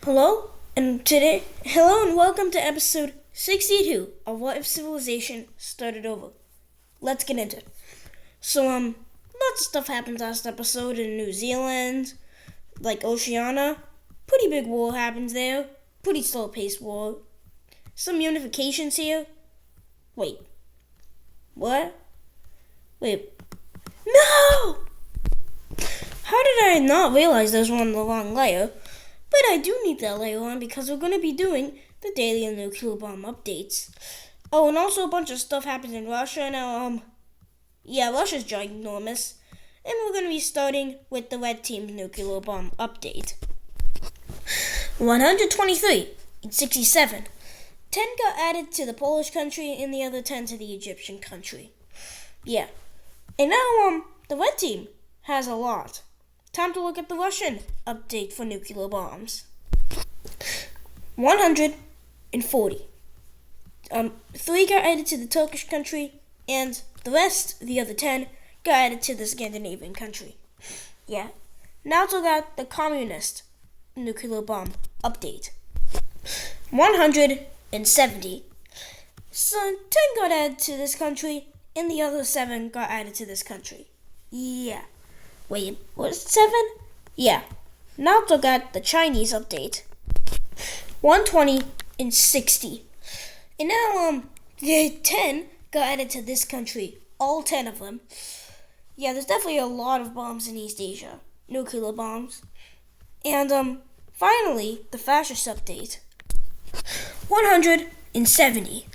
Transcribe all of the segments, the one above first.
Hello and welcome to episode 62 of What If Civilization Started Over. Let's get into it. Lots of stuff happened last episode in New Zealand, like Oceania. Pretty big war happens there. Pretty slow-paced war. Some unifications here. Wait. What? Wait. No! How did I not realize there's one in the wrong layer? But I do need that later on because we're going to be doing the daily and nuclear bomb updates. Oh, and also a bunch of stuff happens in Russia now. Russia's ginormous. And we're going to be starting with the red team's nuclear bomb update. 123 in 67. 10 got added to the Polish country and the other 10 to the Egyptian country. Yeah. And now, the red team has a lot. Time to look at the Russian update for nuclear bombs. 140. 3 got added to the Turkish country, and the other 10, got added to the Scandinavian country. Yeah. Now to got the communist nuclear bomb update. 170. So 10 got added to this country, and the other 7 got added to this country. Yeah. Wait, was it 7? Yeah. Now to got the Chinese update. 120 and 60. And now, the 10 got added to this country. All 10 of them. Yeah, there's definitely a lot of bombs in East Asia. Nuclear bombs. And, finally, the fascist update. 170.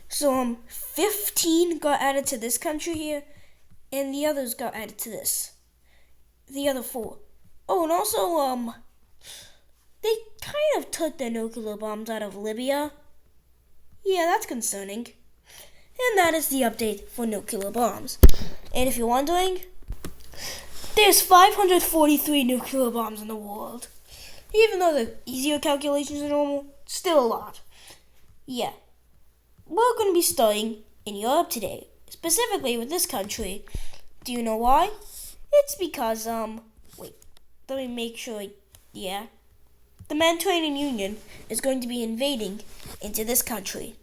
So, 15 got added to this country here. And the others got added to this. The other 4. Oh, and also, they kind of took their nuclear bombs out of Libya. Yeah, that's concerning. And that is the update for nuclear bombs. And if you're wondering, there's 543 nuclear bombs in the world. Even though the easier calculations are normal, still a lot. Yeah. We're going to be starting in Europe today, specifically with this country. Do you know why? It's because, wait, let me make sure, yeah. The Mediterranean Union is going to be invading into this country.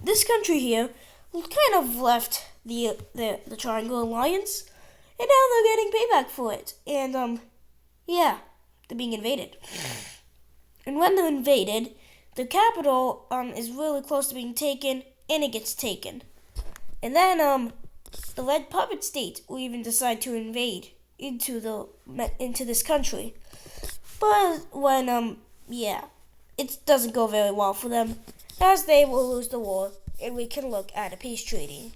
This country here kind of left the Triangle Alliance, and now they're getting payback for it. And, they're being invaded. And when they're invaded, the capital, is really close to being taken, and it gets taken. And then, the Red Puppet State will even decide to invade into this country. But when, it doesn't go very well for them, as they will lose the war, and we can look at a peace treaty.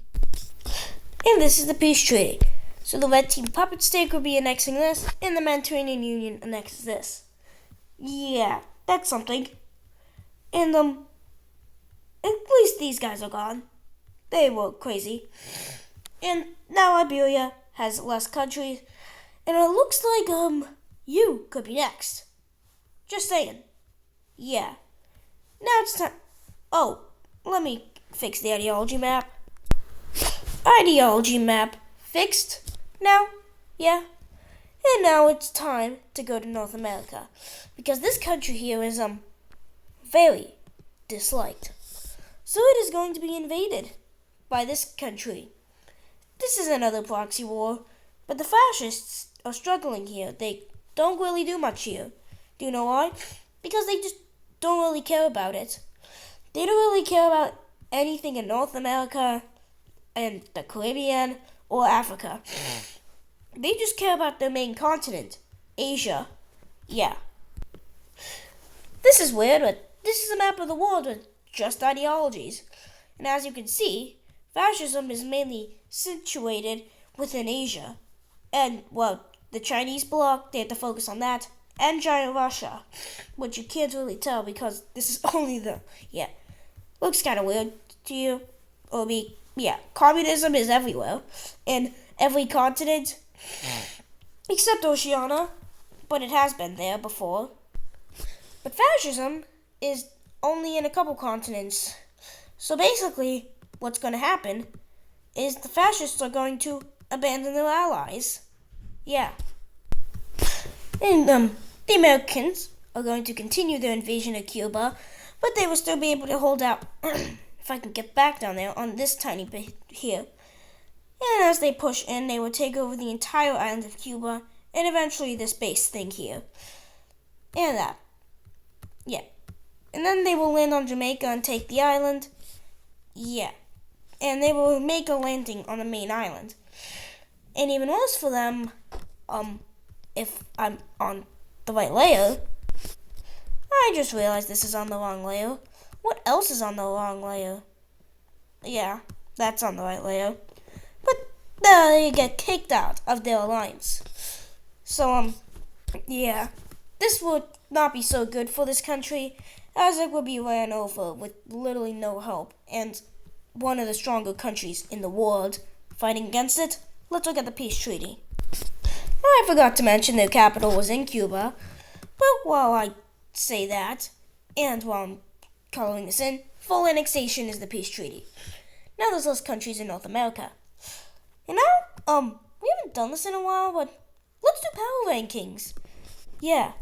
And this is the peace treaty. So the Red Team Puppet State will be annexing this, and the Mediterranean Union annexes this. Yeah, that's something. And, at least these guys are gone. They were crazy. And now Iberia has less countries. And it looks like, you could be next. Just saying. Yeah. Now it's time. Oh, let me fix the ideology map. Ideology map fixed. Now? Yeah. And now it's time to go to North America. Because this country here is, very disliked. So it is going to be invaded by this country. This is another proxy war, but the fascists are struggling here. They don't really do much here. Do you know why? Because they just don't really care about it. They don't really care about anything in North America and the Caribbean or Africa. They just care about their main continent, Asia. Yeah. This is weird, but this is a map of the world with just ideologies. And as you can see, fascism is mainly situated within Asia. And, well, the Chinese bloc, they have to focus on that. And giant Russia, which you can't really tell because this is only looks kind of weird to you. Communism is everywhere. In every continent, except Oceania. But it has been there before. But fascism is only in a couple continents. So basically, what's going to happen is the fascists are going to abandon their allies. Yeah. And the Americans are going to continue their invasion of Cuba, but they will still be able to hold out if I can get back down there on this tiny bit here. And as they push in, they will take over the entire island of Cuba and eventually this base thing here. And that. Yeah. And then they will land on Jamaica and take the island. Yeah. And they will make a landing on the main island. And even worse for them, if I'm on the right layer. I just realized this is on the wrong layer. What else is on the wrong layer? Yeah, that's on the right layer. But they get kicked out of their alliance. So, yeah. This would not be so good for this country, as it would be ran over with literally no help, and one of the stronger countries in the world fighting against it. Let's look at the peace treaty. I forgot to mention their capital was in Cuba, but while I say that, and while I'm coloring this in, full annexation is the peace treaty. Now there's less countries in North America. And now, we haven't done this in a while, but let's do power rankings. Yeah,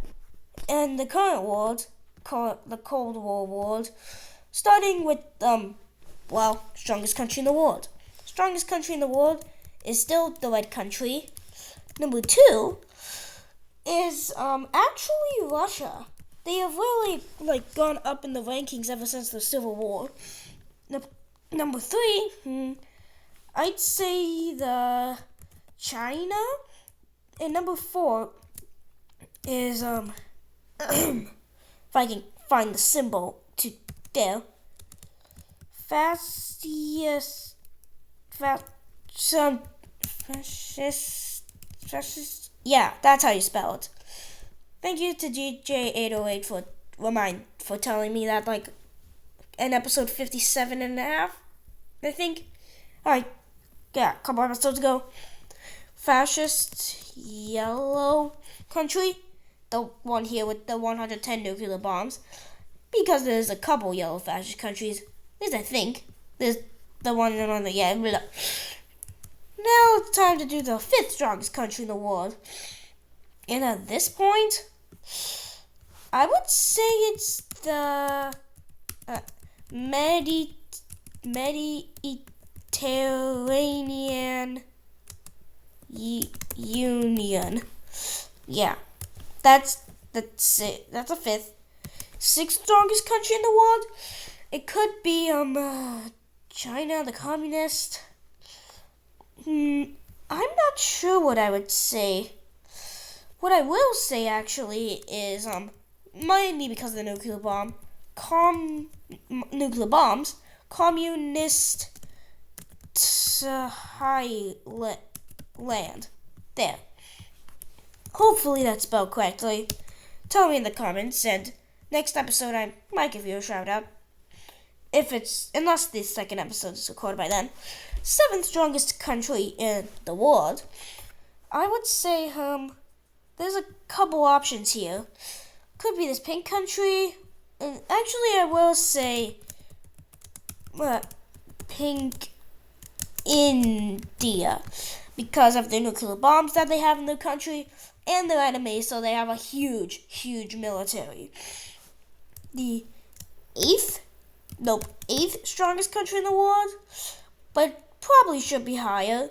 and the current world, the Cold War world, starting with, strongest country in the world. Strongest country in the world is still the Red Country. Number 2 is, actually Russia. They have really, gone up in the rankings ever since the Civil War. Number 3, I'd say the China. And number 4 is, if I can find the symbol to there. Fascist, yeah, that's how you spell it. Thank you to DJ808 for telling me that, in episode 57 and a half, I think. Alright, yeah, a couple episodes ago. Fascist yellow country, the one here with the 110 nuclear bombs, because there's a couple yellow fascist countries. At least I think. There's the one on the, yeah, blah. Now it's time to do the 5th strongest country in the world. And at this point, I would say it's the Mediterranean Union. Yeah, that's it. That's a 5th. 6th strongest country in the world. It could be China, the communist. I'm not sure what I would say. What I will say actually is might be because of the nuclear bomb. Nuclear bombs. Communist land. There. Hopefully that's spelled correctly. Tell me in the comments, and next episode I might give you a shout out. Unless the 2nd episode is recorded by then. 7th strongest country in the world. I would say, there's a couple options here. Could be this pink country. And actually, I will say, pink India. Because of the nuclear bombs that they have in their country and their enemies, so they have a huge, huge military. The 8th strongest country in the world, but probably should be higher,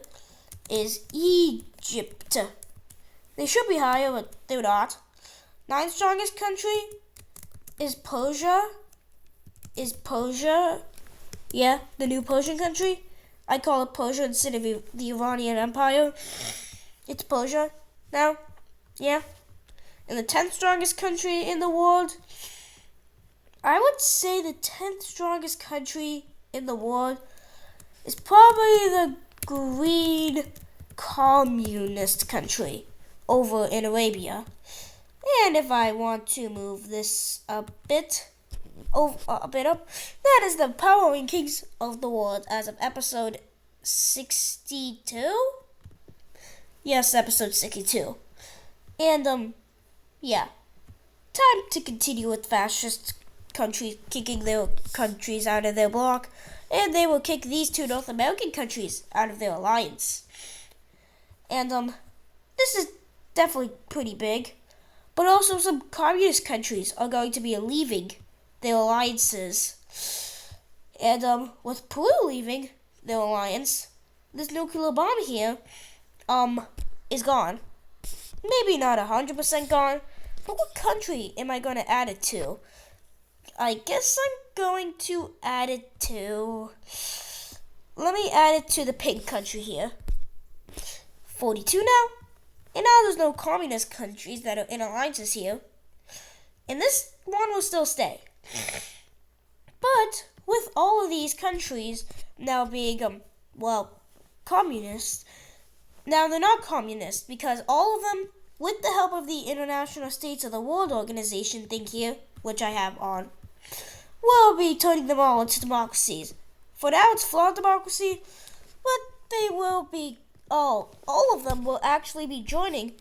is Egypt. They should be higher, but they're not. 9th strongest country is Persia. Yeah, the new Persian country. I call it Persia instead of the Iranian Empire. It's Persia now. Yeah. And the 10th strongest country in the world, I would say the 10th strongest country in the world is probably the Green Communist country over in Arabia. And if I want to move this a bit up, that is the power rankings of the world as of episode 62. Yes, episode 62. And yeah, time to continue with fascist countries kicking their countries out of their bloc, and they will kick these 2 North American countries out of their alliance. And this is definitely pretty big, but also some communist countries are going to be leaving their alliances. And with Peru leaving their alliance, this nuclear bomb here is gone. Maybe not 100% gone, but what country am I going to add it to? I guess I'm going to add it to... Let me add it to the pink country here. 42 now. And now there's no communist countries that are in alliances here. And this one will still stay. But with all of these countries now being, communist, now they're not communist because all of them, with the help of the International States of the World Organization thing here, which I have on, will be turning them all into democracies. For now, it's flawed democracy, but they will be, all of them will actually be joining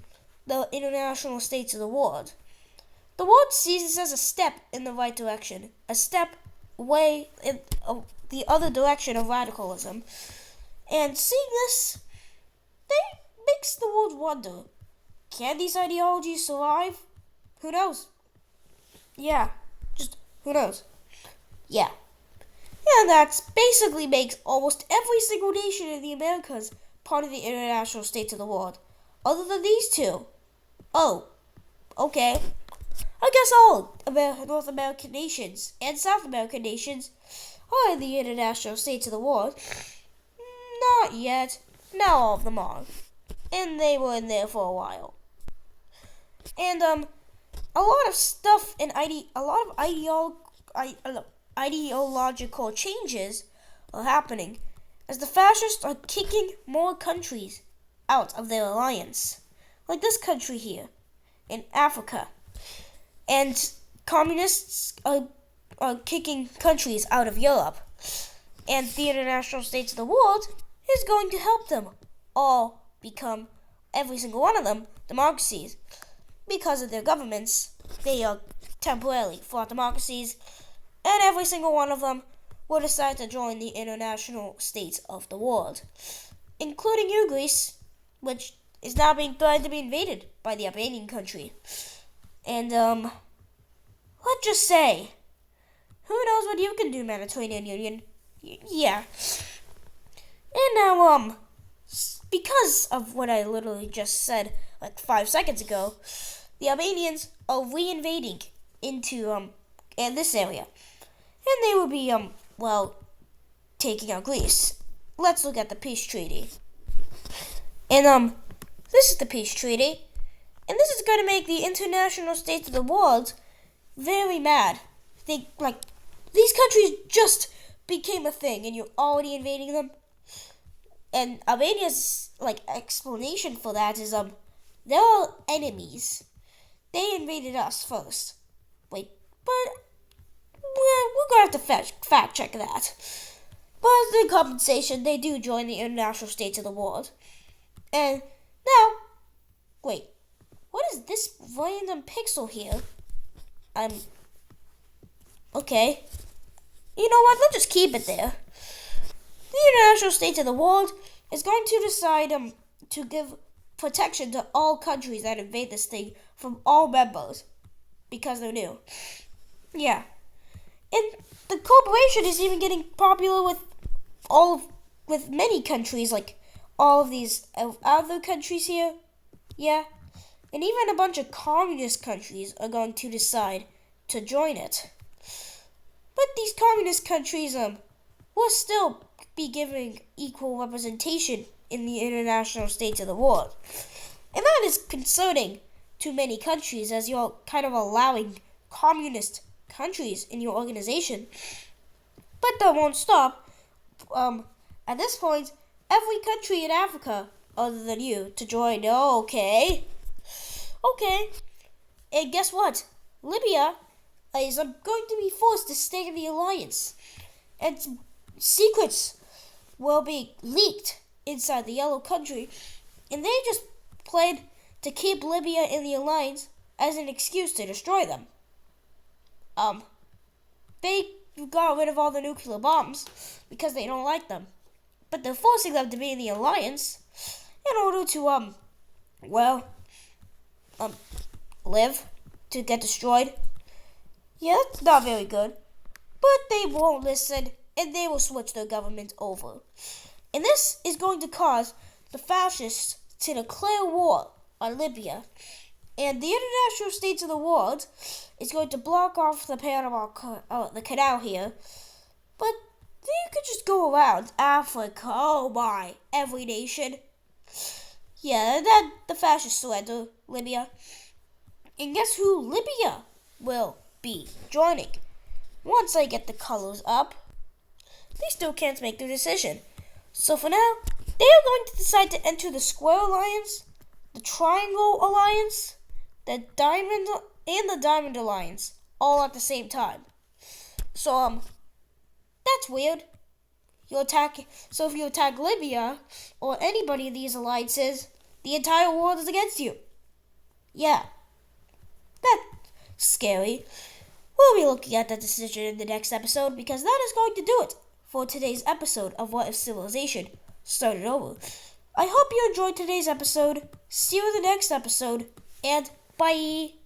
the International States of the World. The world sees this as a step in the right direction, a step away in the other direction of radicalism. And seeing this, makes the world wonder, can these ideologies survive? Who knows? Yeah, just who knows? Yeah. And that basically makes almost every single nation in the Americas part of the International States of the World, other than these two. Oh, okay. I guess all North American nations and South American nations are in the International States of the World. Not yet. Now all of them are. And they were in there for a while. And a lot of stuff and ideological changes are happening as the fascists are kicking more countries out of their alliance. Like this country here in Africa. And communists are kicking countries out of Europe. And the International States of the World is going to help them all become, every single one of them, democracies. Because of their governments, they are temporarily flawed democracies, and every single one of them will decide to join the International States of the World, including you, Greece, which is now being threatened to be invaded by the Albanian country. And, let's just say, who knows what you can do, Mediterranean Union? Yeah. And now, because of what I literally just said, like 5 seconds ago, the Albanians are re-invading into, in this area. And they will be, taking out Greece. Let's look at the peace treaty. And, this is the peace treaty. And this is going to make the International States of the World very mad. These countries just became a thing, and you're already invading them. And Albania's, explanation for that is, they're all enemies. They invaded us first. Wait, but we're going to have to fact check that. But as the compensation, they do join the International States of the World. And now, wait, what is this random pixel here? Okay. You know what, let's just keep it there. The International States of the World is going to decide to give protection to all countries that invade this thing from all members. Because they're new. Yeah. And the corporation is even getting popular with many countries, like all of these other countries here. Yeah. And even a bunch of communist countries are going to decide to join it. But these communist countries will still be giving equal representation in the International States of the World. And that is concerning to many countries, as you're kind of allowing communist countries in your organization. But that won't stop. At this point, every country in Africa, other than you, to join. Okay. And guess what? Libya is going to be forced to stay in the alliance. And secrets will be leaked inside the yellow country. And they just plan to keep Libya in the alliance as an excuse to destroy them. They got rid of all the nuclear bombs because they don't like them. But they're forcing them to be in the alliance in order to, live to get destroyed. Yeah, that's not very good. But they won't listen, and they will switch their government over. And this is going to cause the fascists to declare war on Libya. And the international states of the world is going to block off the the canal here. But you could just go around Africa. Oh my, every nation. Yeah, then the fascists surrender Libya. And guess who Libya will be joining? Once I get the colors up, they still can't make their decision. So for now, they are going to decide to enter the Square Alliance, the Triangle Alliance, the Diamond Alliance, all at the same time. So that's weird. So if you attack Libya or anybody in these alliances, the entire world is against you. Yeah, that's scary. We'll be looking at that decision in the next episode because that is going to do it for today's episode of What If Civilization Started Over. I hope you enjoyed today's episode. See you in the next episode, and bye!